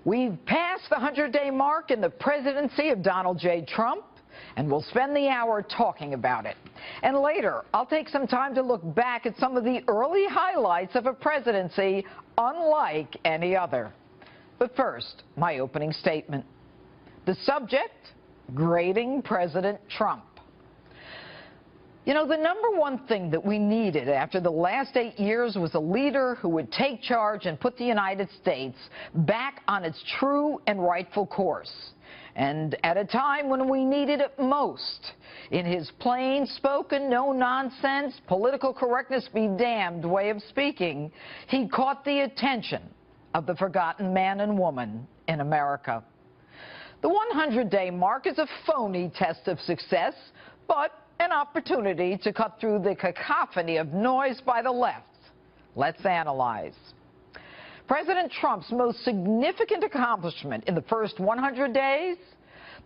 We've passed the 100-day mark in the presidency of Donald J. Trump, and we'll spend the hour talking about it. And later, I'll take some time to look back at some of the early highlights of a presidency unlike any other. But first, my opening statement. The subject, grading President Trump. You know, the number one thing that we needed after the last 8 years was a leader who would take charge and put the United States back on its true and rightful course. And at a time when we needed it most, in his plain-spoken, no-nonsense, political correctness be damned way of speaking, he caught the attention of the forgotten man and woman in America. The 100-day mark is a phony test of success, but an opportunity to cut through the cacophony of noise by the left. Let's analyze. President Trump's most significant accomplishment in the first 100 days,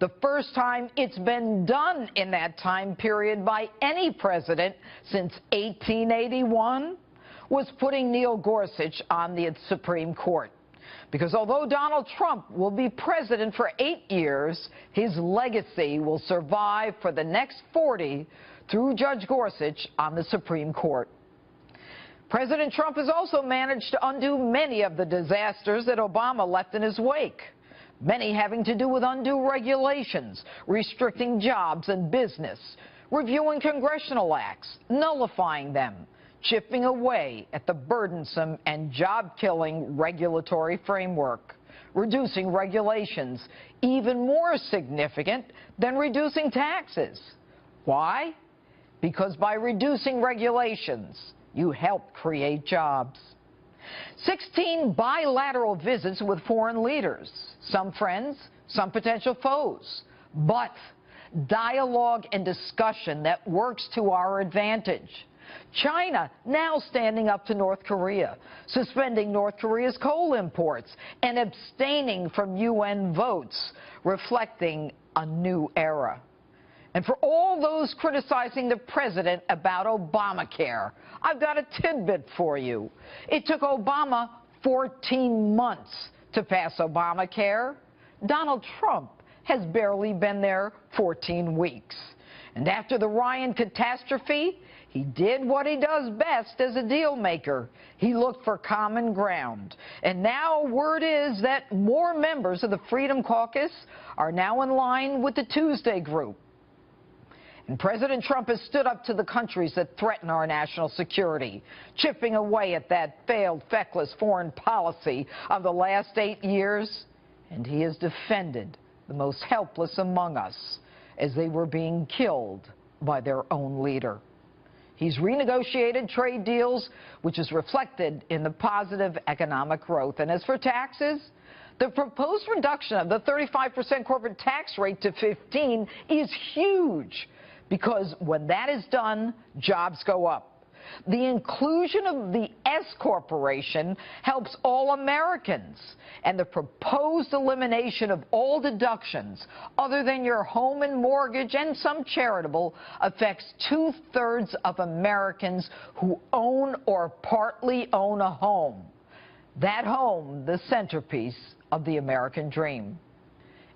the first time it's been done in that time period by any president since 1881, was putting Neil Gorsuch on the Supreme Court. Because although Donald Trump will be president for 8 years, his legacy will survive for the next 40 through Judge Gorsuch on the Supreme Court. President Trump has also managed to undo many of the disasters that Obama left in his wake, many having to do with undue regulations, restricting jobs and business, reviewing congressional acts, nullifying them, chipping away at the burdensome and job-killing regulatory framework, reducing regulations, even more significant than reducing taxes. Why? Because by reducing regulations, you help create jobs. 16 bilateral visits with foreign leaders, some friends, some potential foes, but dialogue and discussion that works to our advantage. China now standing up to North Korea, suspending North Korea's coal imports, and abstaining from UN votes, reflecting a new era. And for all those criticizing the president about Obamacare, I've got a tidbit for you. It took Obama 14 months to pass Obamacare. Donald Trump has barely been there 14 weeks. And after the Ryan catastrophe, he did what he does best as a deal maker. He looked for common ground. And now word is that more members of the Freedom Caucus are now in line with the Tuesday group. And President Trump has stood up to the countries that threaten our national security, chipping away at that failed, feckless foreign policy of the last 8 years. And he has defended the most helpless among us as they were being killed by their own leader. He's renegotiated trade deals, which is reflected in the positive economic growth. And as for taxes, the proposed reduction of the 35% corporate tax rate to 15% is huge, because when that is done, jobs go up. The inclusion of the S Corporation helps all Americans, and the proposed elimination of all deductions other than your home and mortgage and some charitable affects 2/3 of Americans who own or partly own a home. That home, the centerpiece of the American dream.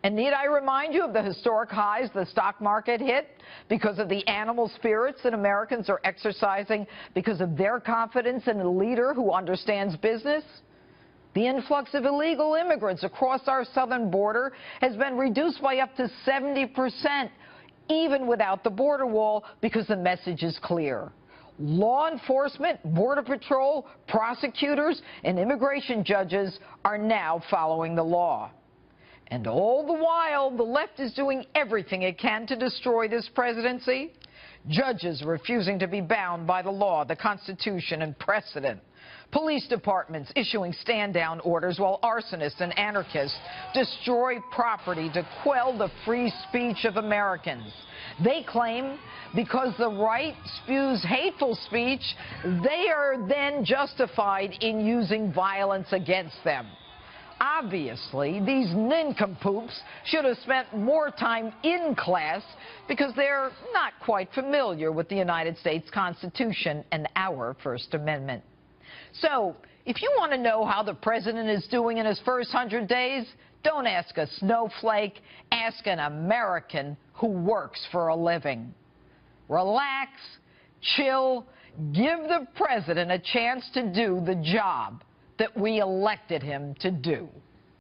And need I remind you of the historic highs the stock market hit because of the animal spirits that Americans are exercising because of their confidence in a leader who understands business? The influx of illegal immigrants across our southern border has been reduced by up to 70%, even without the border wall, because the message is clear. Law enforcement, Border Patrol, prosecutors, and immigration judges are now following the law. And all the while, the left is doing everything it can to destroy this presidency. Judges refusing to be bound by the law, the Constitution, and precedent. Police departments issuing stand-down orders while arsonists and anarchists destroy property to quell the free speech of Americans. They claim because the right spews hateful speech, they are then justified in using violence against them. Obviously, these nincompoops should have spent more time in class because they're not quite familiar with the United States Constitution and our First Amendment. So, If you want to know how the president is doing in his first 100 days, don't ask a snowflake. Ask an American who works for a living. Relax, chill, give the president a chance to do the job that we elected him to do.